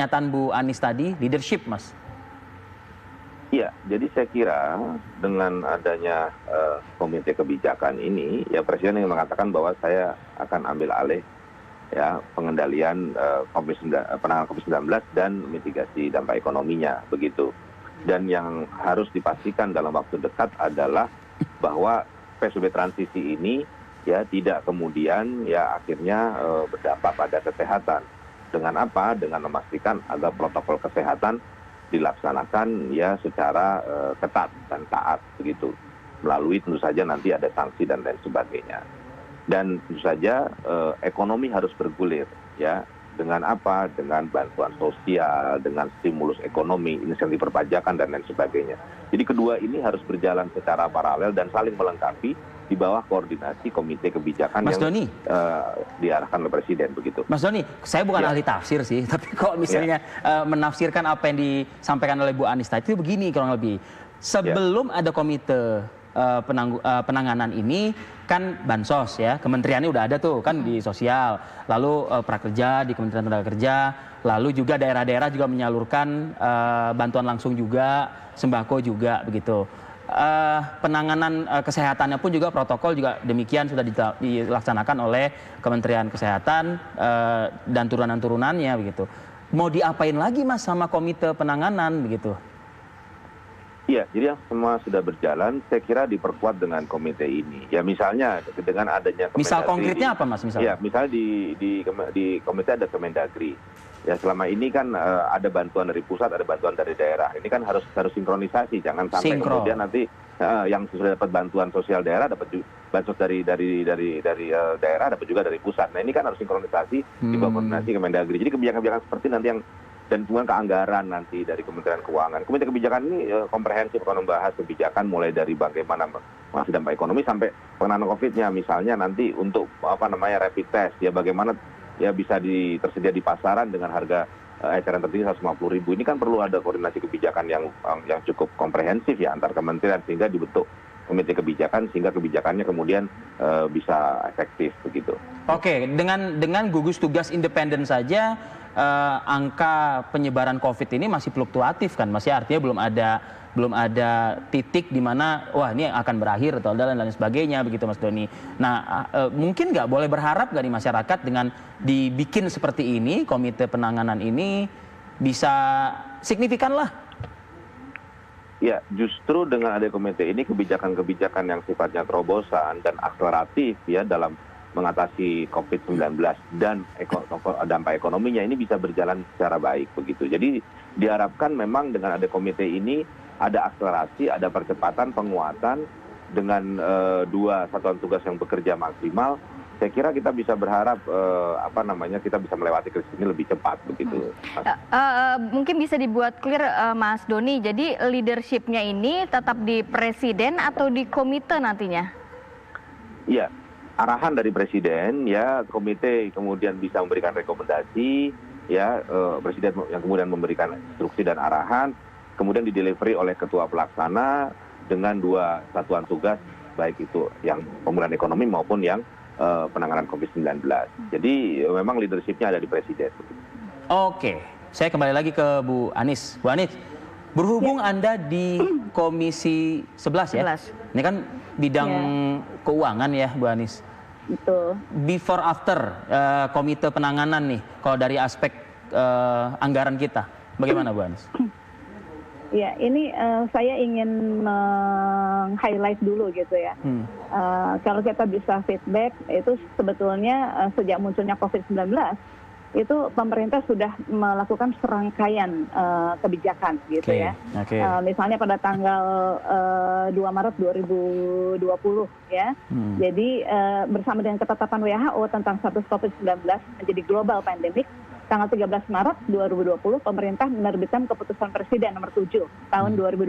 Pernyataan Bu Anies tadi, leadership, Mas. Iya, jadi saya kira dengan adanya komite kebijakan ini, ya Presiden yang mengatakan bahwa saya akan ambil alih ya pengendalian penanganan COVID-19 dan mitigasi dampak ekonominya, begitu. Dan yang harus dipastikan dalam waktu dekat adalah bahwa PSBB transisi ini ya tidak kemudian ya akhirnya berdampak pada kesehatan. Dengan apa? Dengan memastikan agar protokol kesehatan dilaksanakan ya secara ketat dan taat begitu. Melalui tentu saja nanti ada sanksi dan lain sebagainya. Dan tentu saja ekonomi harus bergulir ya. Dengan apa? Dengan bantuan sosial, dengan stimulus ekonomi, insentif perpajakan dan lain sebagainya. Jadi kedua ini harus berjalan secara paralel dan saling melengkapi di bawah koordinasi komite kebijakan Mas yang Doni, diarahkan oleh Presiden begitu. Mas Doni, saya bukan ahli tafsir sih, tapi kok misalnya menafsirkan apa yang disampaikan oleh Bu Anies tadi itu begini kurang lebih. Sebelum ada komite penanganan ini kan bansos ya, kementeriannya udah ada tuh kan di sosial, lalu prakerja di Kementerian Tenaga Kerja, lalu juga daerah-daerah juga menyalurkan bantuan langsung juga, sembako juga begitu. Penanganan kesehatannya pun juga protokol juga demikian sudah dilaksanakan oleh Kementerian Kesehatan dan turunan-turunannya begitu. Mau diapain lagi Mas sama komite penanganan begitu? Iya, jadi yang semua sudah berjalan, saya kira diperkuat dengan komite ini. Ya misalnya dengan adanya Kemendagri. Misal konkretnya apa Mas? Misalnya? Iya, misalnya di komite ada Kemendagri. Ya selama ini kan ada bantuan dari pusat, ada bantuan dari daerah. Ini kan harus sinkronisasi, jangan sampai kemudian nanti yang sudah dapat bantuan sosial daerah dapat bansos dari daerah, dapat juga dari pusat. Nah ini kan harus sinkronisasi di bawah koordinasi Kemendagri. Jadi kebijakan-kebijakan seperti nanti yang dan kemudian keanggaran nanti dari Kementerian Keuangan. Komite kebijakan ini komprehensif akan membahas kebijakan mulai dari bagaimana mengatasi dampak ekonomi sampai penanganan COVID-nya. Misalnya nanti untuk rapid test ya bagaimana ya bisa tersedia di pasaran dengan harga eceran tertinggi 150.000. Ini kan perlu ada koordinasi kebijakan yang cukup komprehensif ya antar kementerian sehingga dibentuk komite kebijakan sehingga kebijakannya kemudian bisa efektif begitu. Oke, dengan gugus tugas independen saja angka penyebaran COVID ini masih fluktuatif kan, masih artinya belum ada titik di mana wah ini akan berakhir atau dan lain sebagainya begitu Mas Doni. Nah mungkin nggak boleh berharap nggak di masyarakat dengan dibikin seperti ini komite penanganan ini bisa signifikan lah. Ya, justru dengan ada komite ini kebijakan-kebijakan yang sifatnya terobosan dan akseleratif ya dalam mengatasi COVID-19 dan dampak ekonominya ini bisa berjalan secara baik begitu. Jadi diharapkan memang dengan ada komite ini ada akselerasi, ada percepatan penguatan dengan dua satuan tugas yang bekerja maksimal. Saya kira kita bisa berharap kita bisa melewati krisis ini lebih cepat begitu. Mungkin bisa dibuat clear Mas Doni. Jadi leadership-nya ini tetap di Presiden atau di komite nantinya? Iya, arahan dari Presiden ya komite kemudian bisa memberikan rekomendasi ya Presiden yang kemudian memberikan instruksi dan arahan kemudian didelivery oleh ketua pelaksana dengan dua satuan tugas baik itu yang pemulihan ekonomi maupun yang penanganan COVID-19. Jadi memang leadership-nya ada di Presiden. Oke, saya kembali lagi ke Bu Anies. Bu Anies, berhubung Anda di Komisi 11 ya? 11. Ini kan bidang keuangan ya Bu Anies? Betul. Before after komite penanganan nih, kalau dari aspek anggaran kita, bagaimana Bu Anies? Ya, ini saya ingin meng-highlight dulu gitu ya. Kalau kita bisa feedback, itu sebetulnya sejak munculnya COVID-19, itu pemerintah sudah melakukan serangkaian kebijakan gitu ya. Misalnya pada tanggal 2 Maret 2020 ya. Jadi bersama dengan ketetapan WHO tentang status COVID-19 menjadi global pandemic, tanggal 13 Maret 2020 pemerintah menerbitkan keputusan Presiden nomor 7 tahun 2020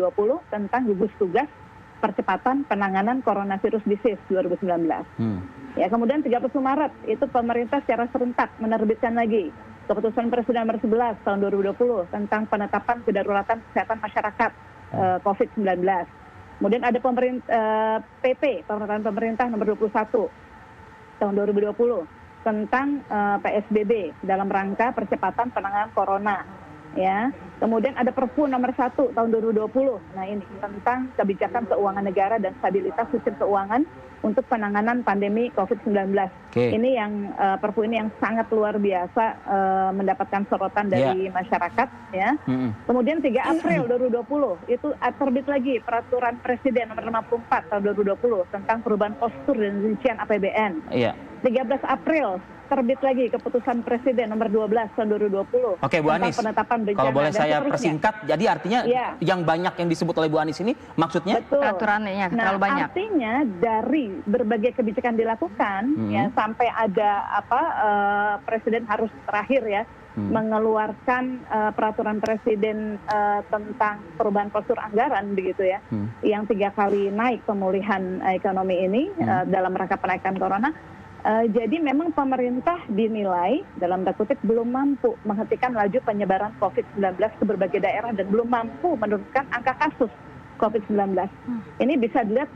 tentang gugus tugas percepatan penanganan coronavirus disease 2019. Ya, kemudian 30 Maret itu pemerintah secara serentak menerbitkan lagi keputusan Presiden nomor 11 tahun 2020 tentang penetapan kedaruratan kesehatan masyarakat COVID-19. Kemudian ada PP pemerintahan pemerintah nomor 21 tahun 2020 tentang PSBB dalam rangka percepatan penanganan corona ya. Kemudian ada Perpu nomor 1 tahun 2020. Nah, ini tentang kebijakan keuangan negara dan stabilitas sistem keuangan untuk penanganan pandemi COVID-19. Ini yang Perpu ini yang sangat luar biasa mendapatkan sorotan dari masyarakat, ya. Kemudian 3 April 2020 itu terbit lagi Peraturan Presiden nomor 54 tahun 2020 tentang perubahan postur dan rincian APBN. 13 April terbit lagi keputusan Presiden nomor 12 tahun 2020. Oke, Bu Anies, kalau boleh saya persingkat, jadi artinya yang banyak yang disebut oleh Bu Anies ini maksudnya? Betul. Peraturannya terlalu banyak. Artinya dari berbagai kebijakan dilakukan, ya, sampai ada Presiden harus terakhir ya mengeluarkan peraturan Presiden tentang perubahan postur anggaran begitu ya, yang 3 kali naik pemulihan ekonomi ini dalam rangka penaikan corona. Jadi memang pemerintah dinilai dalam tanda kutip belum mampu menghentikan laju penyebaran COVID-19 ke berbagai daerah dan belum mampu menurunkan angka kasus COVID-19. Ini bisa dilihat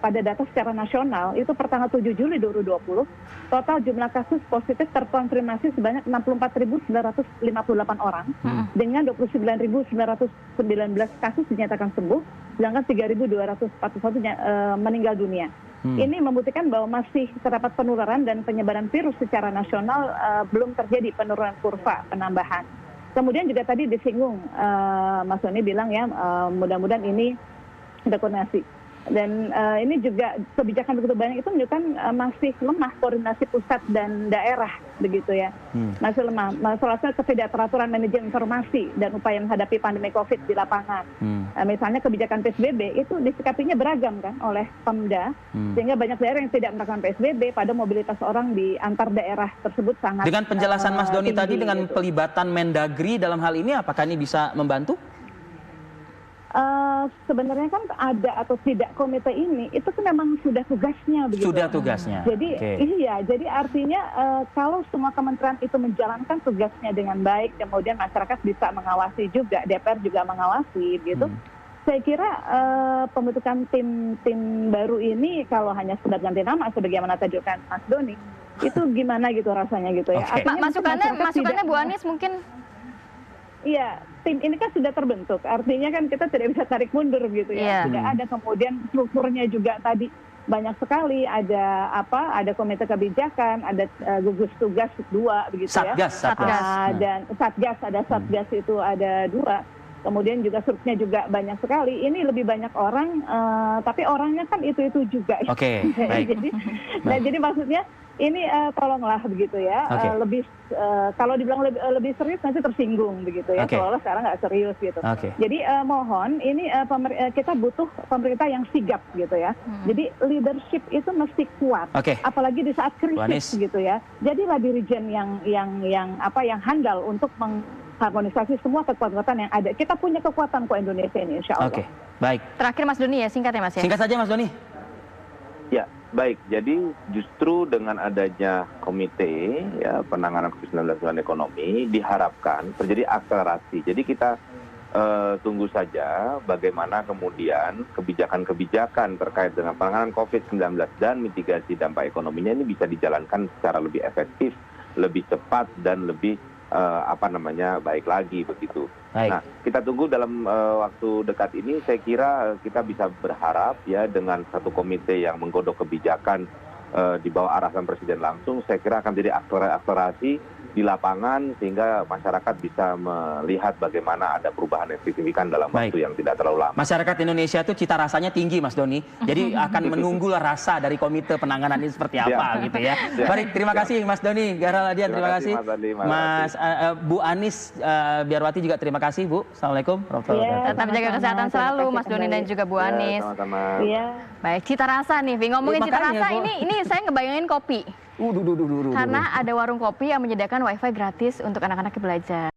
pada data secara nasional, itu per tanggal 7 Juli 2020, total jumlah kasus positif terkonfirmasi sebanyak 64.958 orang, dengan 29.919 kasus dinyatakan sembuh, sedangkan 3.241 meninggal dunia. Ini membuktikan bahwa masih terdapat penularan dan penyebaran virus secara nasional, belum terjadi penurunan kurva penambahan. Kemudian juga tadi disinggung, Mas Doni bilang ya, mudah-mudahan ini ada koordinasi. Dan ini juga kebijakan begitu banyak itu menunjukkan masih lemah koordinasi pusat dan daerah begitu ya, masih lemah. Salah satu ketidakteraturan manajemen informasi dan upaya menghadapi pandemi COVID di lapangan. Misalnya kebijakan PSBB itu disikapinya beragam kan oleh Pemda, sehingga banyak daerah yang tidak melakukan PSBB pada mobilitas orang di antar daerah tersebut sangat. Dengan penjelasan Mas Doni tadi dengan pelibatan Mendagri dalam hal ini, apakah ini bisa membantu? Sebenarnya kan ada atau tidak komite ini itu kan memang sudah tugasnya begitu. Sudah tugasnya. Jadi iya, jadi artinya kalau semua kementerian itu menjalankan tugasnya dengan baik, kemudian masyarakat bisa mengawasi juga, DPR juga mengawasi gitu. Saya kira pembentukan tim baru ini kalau hanya sekedar ganti nama sebagaimana tadi kan Mas Doni, itu gimana gitu rasanya gitu ya. Artinya masukannya Bu Anies mungkin. Iya, tim ini kan sudah terbentuk, artinya kan kita tidak bisa tarik mundur gitu ya. Sudah ada, kemudian strukturnya juga tadi banyak sekali, ada komite kebijakan, ada gugus tugas 2 begitu ya. Dan satgas itu ada 2. Kemudian juga struknya juga banyak sekali. Ini lebih banyak orang, tapi orangnya kan itu juga. Baik. Jadi maksudnya ini tolonglah begitu ya. Lebih kalau dibilang lebih serius nanti tersinggung begitu ya. Kalau sekarang nggak serius gitu. Jadi mohon ini kita butuh pemerintah yang sigap gitu ya. Jadi leadership itu mesti kuat. Apalagi di saat krisis gitu ya. Jadilah dirijen yang handal untuk harmonisasi semua kekuatan yang ada. Kita punya kekuatan kok Indonesia ini, insya Allah. Baik. Terakhir Mas Doni ya, singkat ya Mas ya. Singkat saja Mas Doni. Ya, baik. Jadi justru dengan adanya komite ya penanganan COVID-19 dan ekonomi diharapkan terjadi akselerasi. Jadi kita tunggu saja bagaimana kemudian kebijakan-kebijakan terkait dengan penanganan COVID-19 dan mitigasi dampak ekonominya ini bisa dijalankan secara lebih efektif, lebih cepat dan lebih baik lagi begitu. Nah, kita tunggu dalam waktu dekat ini. Saya kira kita bisa berharap ya dengan satu komite yang menggodok kebijakan di bawah arahan Presiden langsung. Saya kira akan jadi akselerasi di lapangan sehingga masyarakat bisa melihat bagaimana ada perubahan yang signifikan dalam waktu yang tidak terlalu lama. Masyarakat Indonesia itu cita rasanya tinggi Mas Doni. Jadi akan menunggulah rasa dari komite penanganan ini seperti apa gitu ya. Baik, terima kasih Mas Doni Gahraladian, terima kasih. Mas Bu Anies Biarwati juga terima kasih Bu. Assalamualaikum warahmatullahi wabarakatuh. Tetap jaga kesehatan selalu Mas Doni dan juga Bu Anies. Baik, cita rasa nih, ngomongin cita rasa ini saya ngebayangin kopi. Karena ada warung kopi yang menyediakan wifi gratis untuk anak-anak belajar.